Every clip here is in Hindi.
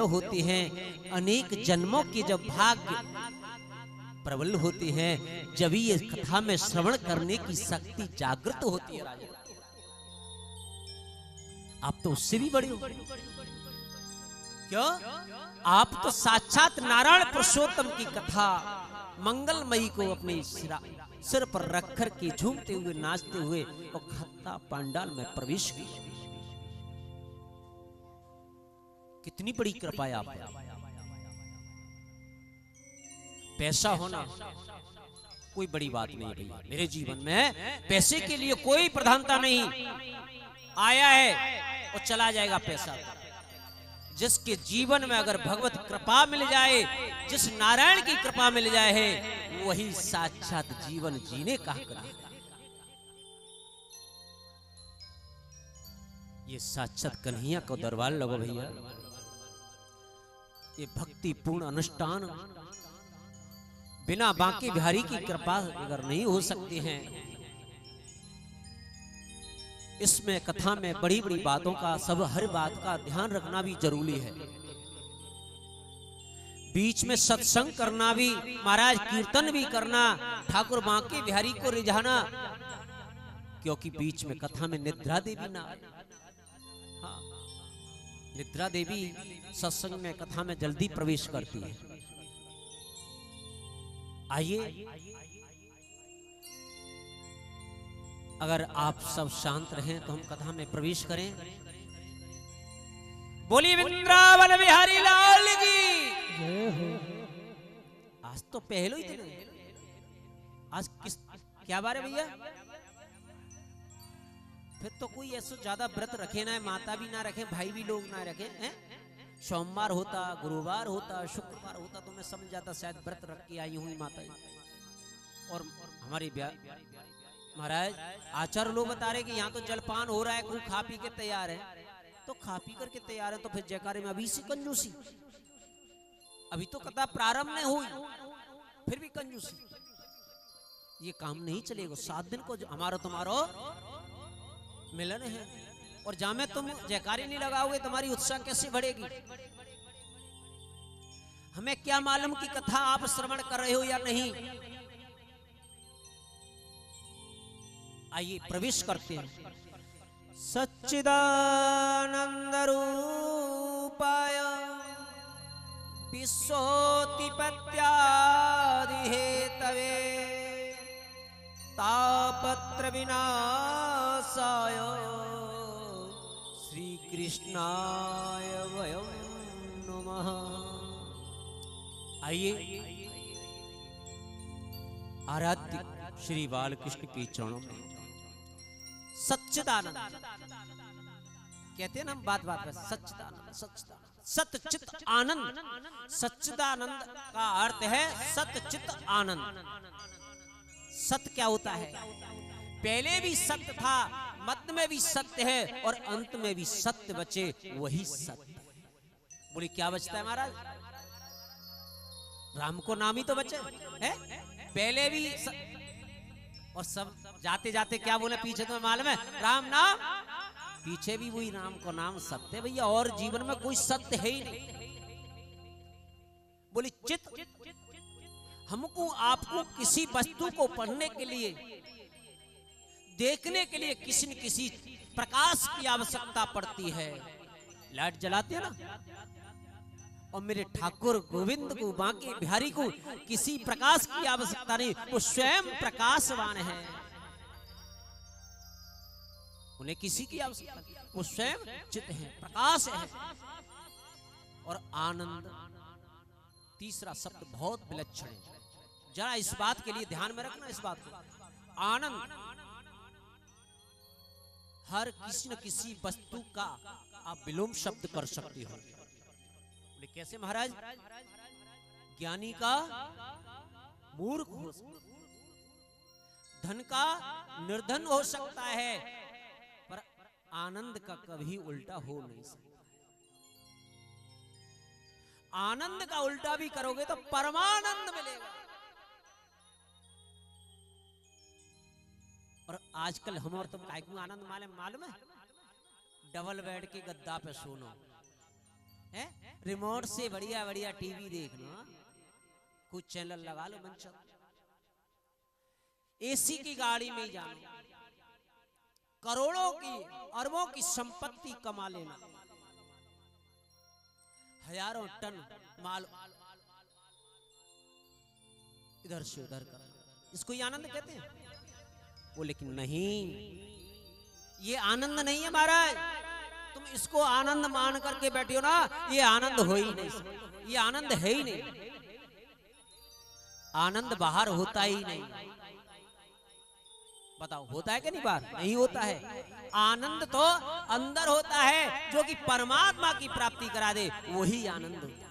होते हैं, अनेक जन्मों के जब भाग्य प्रबल होते हैं, जब ये कथा में श्रवण करने की शक्ति जागृत होती है। राजा आप तो उससे भी बड़े हो, क्यों? आप तो साक्षात नारायण पुरुषोत्तम की कथा मंगलमयी को अपने सिर पर रख कर के झूमते हुए नाचते हुए और खत्ता पांडाल में प्रवेश किए। कितनी बड़ी कृपा है आप पर। पैसा होना कोई बड़ी बात नहीं भैया, मेरे जीवन में पैसे के लिए कोई प्रधानता नहीं। आया है और चला जाएगा पैसा। जिसके जीवन में अगर भगवत कृपा मिल जाए, जिस नारायण की कृपा मिल जाए है, वही साक्षात जीवन जीने का हक है। ये साक्षात कन्हैया को दरबार लगो भैया। ये भक्ति पूर्ण अनुष्ठान बिना बांके बिहारी की कृपा अगर नहीं हो सकते हैं, इसमें कथा में बड़ी बड़ी बातों का सब हर बात का ध्यान रखना भी जरूरी है। बीच में सत्संग करना भी, महाराज कीर्तन भी करना, ठाकुर बांके बिहारी को रिझाना, क्योंकि बीच में कथा में निद्रा देवी ना। हाँ, निद्रा देवी सत्संग में कथा में जल्दी प्रवेश करती है। आइए, अगर आप सब शांत रहें तो हम कथा में प्रवेश करें। बोलिए वृंदावन बिहारी लाल की। आज तो पहले ही दिन, आज क्या बार है भैया? फिर तो कोई ऐसा ज्यादा व्रत रखे ना, माता भी ना रखे, भाई भी लोग ना रखे हैं। सोमवार होता, गुरुवार होता, शुक्रवार होता तो मैं समझ जाता शायद व्रत रख के आई हुई माता जी। और हमारी महाराज आचार्य लोग बता रहे कि यहाँ तो जलपान हो रहा है, कोई खा पी के तैयार है। तो खा पी करके तैयार है तो फिर जयकारे में अभी से कंजूसी। अभी तो कथा प्रारंभ नहीं हुई, फिर भी कंजूसी। ये काम नहीं चलेगा। 7 दिन को हमारा तुम्हारा मिलन है, और जहां में तुम जयकारे नहीं लगाओगे तुम्हारी उत्साह कैसे बढ़ेगी? हमें क्या मालूम की कथा आप श्रवण कर रहे हो या नहीं। आइए प्रवेश करते हैं। सच्चिदानंद रूपाय विश्वोत्पत्त्यादि हेतवे तापत्र विनाशाय श्री कृष्णाय वयं नमः। आइए, आराध्य श्री बालकृष्ण के चरणों में सच्चिदानंद कहते हैं ना, हम बात बात में सच्चिदानंद, सच्चिदानंद, सतचित आनंद। सच्चिदानंद का अर्थ है सतचित आनंद। सत्य क्या होता है? पहले भी सत्य था, मध्य में भी सत्य है, और अंत में भी सत्य बचे, वही सत्य है। बोले क्या बचता है महाराज? राम को नाम ही तो बचे है। पहले भी और सब जाते जाते क्या बोले पीछे, तो मालूम है राम नाम, पीछे भी वही राम को नाम सत्य भैया। और जीवन में कोई सत्य है ही नहीं। बोली चित, हमको आपको किसी वस्तु को पढ़ने के लिए, देखने के लिए किसी न किसी प्रकाश की आवश्यकता पड़ती है। लाइट जलाते हैं ना, और मेरे ठाकुर गोविंद को, बांके बिहारी को किसी प्रकाश की आवश्यकता नहीं, वो स्वयं प्रकाशवान है। उन्हें किसी की आवश्यकता नहीं, वो स्वयं चित है, प्रकाश है। और आनंद तीसरा शब्द बहुत विलक्षण है। जरा इस बात के लिए ध्यान में रखना, इस बात को। आनंद हर किसी न किसी वस्तु का आप विलोम शब्द कर सकते हो। बोले कैसे महाराज? ज्ञानी का मूर्ख हो सकता, धन का निर्धन हो सकता है, पर आनंद का कभी उल्टा हो नहीं सकता। आनंद का उल्टा भी करोगे तो परमानंद मिलेगा। और आजकल हम और तुम काय को आनंद मालूम है? डबल बेड के गद्दा पे सोना है, रिमोट से बढ़िया बढ़िया टीवी देख लो, कुछ चैनल लगा लो, मन चल। एसी की गाड़ी में जाना, करोड़ों की अरबों की संपत्ति कमा लेना, हजारों टन माल इधर से उधर करना, इसको ही आनंद कहते हैं वो। लेकिन नहीं, ये आनंद नहीं है महाराज। तुम इसको आनंद मान करके बैठे हो ना, ये आनंद हो ही नहीं, ये आनंद है ही नहीं। आनंद बाहर होता ही नहीं। बताओ होता है कि नहीं? बाहर नहीं होता है। आनंद तो अंदर होता है, जो कि परमात्मा की प्राप्ति करा दे, वही आनंद होता है।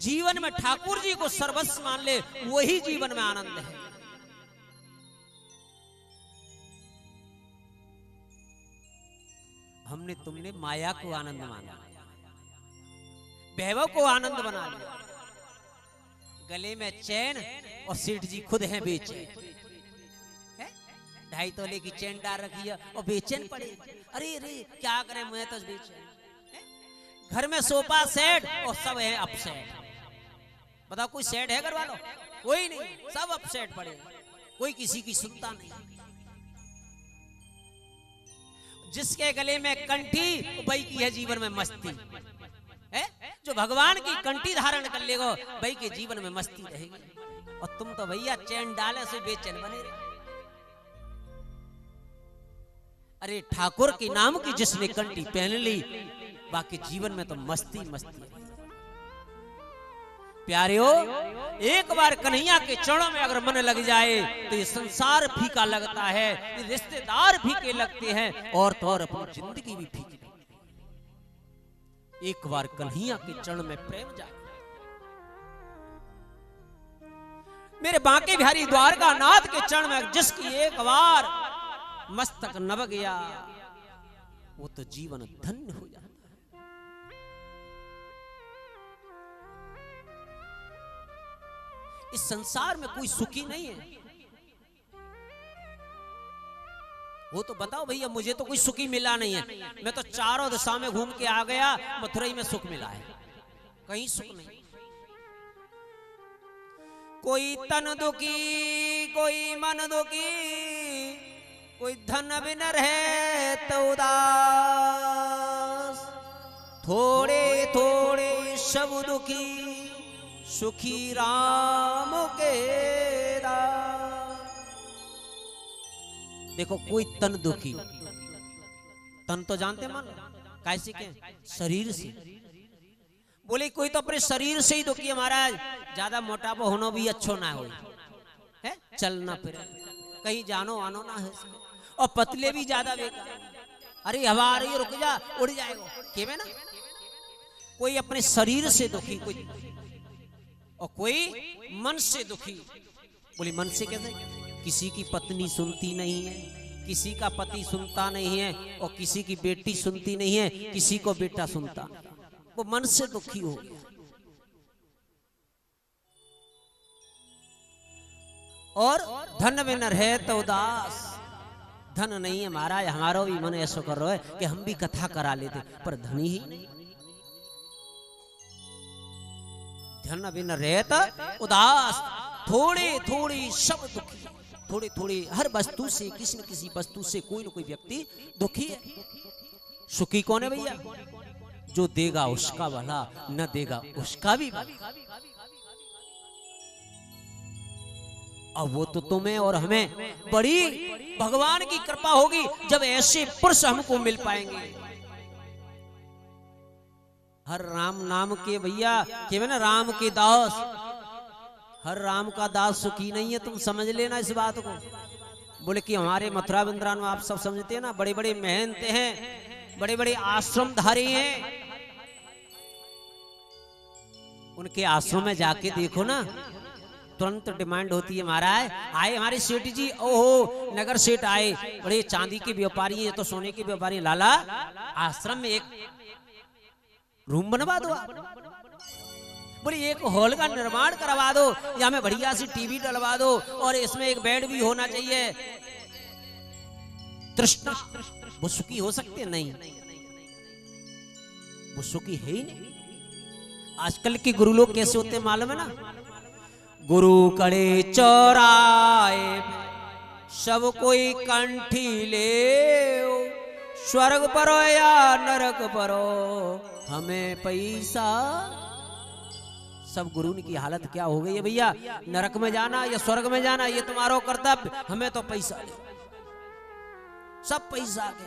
जीवन में ठाकुर जी को सर्वस्व मान ले, वही जीवन में आनंद है। हमने तुमने माया को आनंद माना, वैभव को आनंद बना लिया। गले में चैन और सेठ जी खुद हैं बेचैन, 2.5 तोले की चैन डाल रखी है और बेचैन पड़े। अरे अरे क्या करें, मैं तो बेचैन। घर में सोफा सेट और सब है अपसेट। बताओ कोई सेट है घर वालों? कोई नहीं, सब अपसेट पड़े, कोई किसी की सुनता नहीं। जिसके गले में कंठी, वही की है जीवन में मस्ती है। जो भगवान की कंठी धारण कर लेगा, वही के जीवन में मस्ती रहेगी। और तुम तो भैया चैन डाले से बेचैन बने रहे। अरे ठाकुर के नाम की जिसने कंठी पहन ली, बाकी जीवन में तो मस्ती मस्ती है। प्यारियों, एक बार कन्हैया के चरणों में अगर मन लग जाए तो ये संसार फीका लगता है, ये रिश्तेदार फीके लगते हैं, और तो और अपनी जिंदगी भी फीकी लगती है। एक बार कन्हैया के चरण में प्रेम जाए। मेरे बांके बिहारी द्वारका नाथ के चरण में जिसकी एक बार मस्तक नभ गया, वो तो जीवन धन्य हो जाता है। इस संसार में कोई सुखी नहीं है। वो तो बताओ भैया, मुझे तो कोई सुखी मिला नहीं है। मैं तो चारों दिशा में घूम के आ गया, मथुरई में सुख मिला है, कहीं सुख नहीं। कोई तन दुखी, कोई मन दुखी, कोई धन बिन रहे तो उदास, थोड़े थोड़े सब दुखी, सुखी राम के दास। देखो कोई तन दुखी, तन तो जानते मन कैसे के? शरीर से। बोले कोई तो अपने शरीर से ही दुखी है महाराज। ज्यादा मोटापा होना भी अच्छो ना हो, है चलना फिर कहीं जानो आनो ना है, और पतले भी ज्यादा बेकार। अरे हवा आ रही है, रुक जा, उड़ जाएगा केवे ना। कोई अपने शरीर से दुखी, कोई और कोई मन से दुखी। बोली मन से कैसे? किसी की पत्नी सुनती नहीं है, किसी का पति सुनता नहीं है, और किसी की बेटी सुनती नहीं है, किसी को बेटा सुनता, वो मन से दुखी हो गया। और धन में न रहे तो उदास। धन नहीं है महाराज, हमारा भी मन ऐसा कर रहा है कि हम भी कथा करा लेते, पर धन ही नहीं। धन बिन रहत उदास, थोड़े थोड़े सब दुखी। थोड़े थोड़े हर वस्तु से, किसी न किसी वस्तु से कोई न कोई व्यक्ति दुखी है। सुखी कौन है भैया? जो देगा उसका भला, न देगा उसका भी भला। अब वो तो तुम्हें और हमें बड़ी भगवान की कृपा होगी जब ऐसे पुरुष हमको मिल पाएंगे। हर राम नाम के भैया केवल ना राम के दास, हर राम का दास सुखी नहीं है। तुम समझ लेना इस बात को। बोले कि हमारे मथुरा वृंदावन में आप सब समझते हैं ना, बड़े बड़े मेहनते हैं, बड़े बड़े आश्रम धारी हैं। उनके आश्रम में जाके देखो ना, तुरंत डिमांड होती है महाराज। आए हमारे सेठ जी, ओहो नगर सेठ आए, बड़े चांदी के व्यापारी हैं, तो सोने के व्यापारी। लाला आश्रम में एक रूम बनवा दो। बोले एक हॉल का निर्माण करवा दो, या में बढ़िया सी टीवी डलवा दो, और इसमें एक बेड भी होना चाहिए। तृष्णा, वो सुखी हो सकते? नहीं, वो सुखी है ही नहीं। आजकल के गुरु लोग कैसे होते हैं मालूम है ना? गुरु कड़े चौराए सब कोई कंठी ले, स्वर्ग परो या नरक परो हमें पैसा। सब गुरु की हालत क्या हो गई है भैया? नरक में जाना या स्वर्ग में जाना ये तुम्हारा कर्तव्य, हमें तो पैसा ले, सब पैसा के।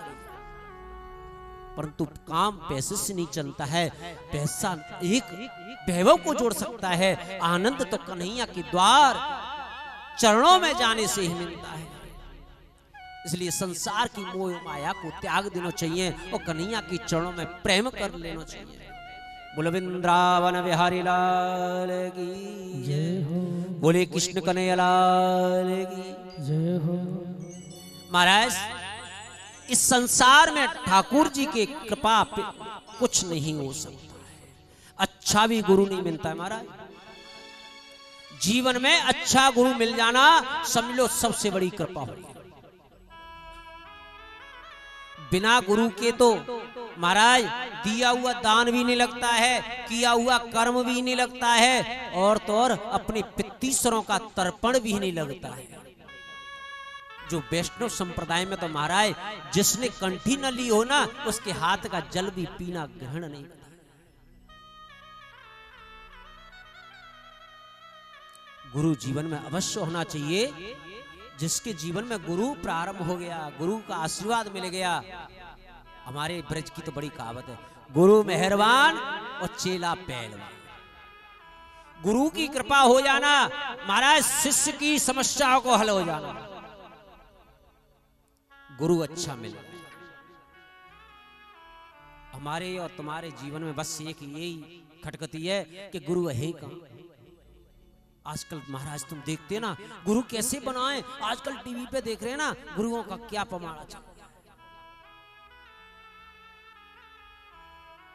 परंतु काम पैसे से नहीं चलता है। पैसा एक वैभव को जोड़ सकता है, आनंद तो कन्हैया के द्वार चरणों में जाने से ही मिलता है। इसलिए संसार की मोह माया को त्याग देना चाहिए और कन्हैया के चरणों में प्रेम कर लेना चाहिए। बोले वृंदावन बिहारी लाल की जय हो, बोले कृष्ण कन्हैया लाल की जय हो। महाराज, इस संसार में ठाकुर जी के कृपा पे कुछ नहीं हो सकता है। अच्छा भी गुरु नहीं मिलता है महाराज। जीवन में अच्छा गुरु मिल जाना समझ लो सबसे बड़ी कृपा होगी। बिना गुरु के तो महाराज दिया हुआ दान भी नहीं लगता है, किया हुआ कर्म भी नहीं लगता है, और तो और अपने पितृसरों का तर्पण भी नहीं लगता है। जो वैष्णव संप्रदाय में तो महाराज जिसने कंठी न ली हो ना, उसके हाथ का जल भी पीना ग्रहण नहीं करता। गुरु जीवन में अवश्य होना चाहिए। जिसके जीवन में गुरु प्रारंभ हो गया, गुरु का आशीर्वाद मिल गया। हमारे ब्रज की तो बड़ी कहावत है, गुरु मेहरबान और चेला पहलवान। गुरु की कृपा हो जाना महाराज, शिष्य की समस्याओं को हल हो जाना। गुरु अच्छा मिले। हमारे और तुम्हारे जीवन में बस एक यही खटकती है कि गुरु है कहां। आजकल महाराज तुम देखते ना गुरु कैसे बनाए, आजकल टीवी पे देख रहे हैं ना, गुरुओं का क्या पमाड़ा चल रहा है।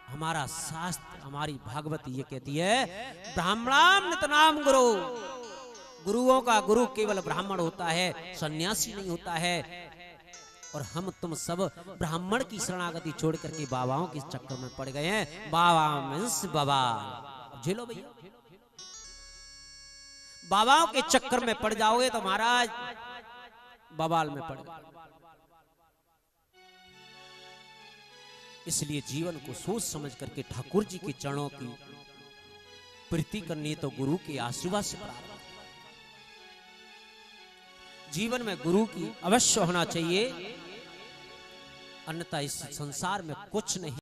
हमारा शास्त्र, हमारी भागवत ये कहती है, ब्राह्मणाम नितनाम गुरु। गुरुओं का गुरु केवल ब्राह्मण होता है, सन्यासी नहीं होता है। और हम तुम सब ब्राह्मण की शरणागति छोड़ करके बाबाओं के चक्कर में पड़ गए हैं। बाबा मीन्स बाबा, झेलो भैया। बाबाओं के चक्कर में पड़ जाओगे तो महाराज बवाल में पड़ गए। इसलिए जीवन को सोच समझ करके ठाकुर जी के चरणों की प्रीति करनी तो गुरु के आशीर्वाद से प्राप्त। जीवन में गुरु की अवश्य होना चाहिए, अन्यथा इस संसार में कुछ नहीं।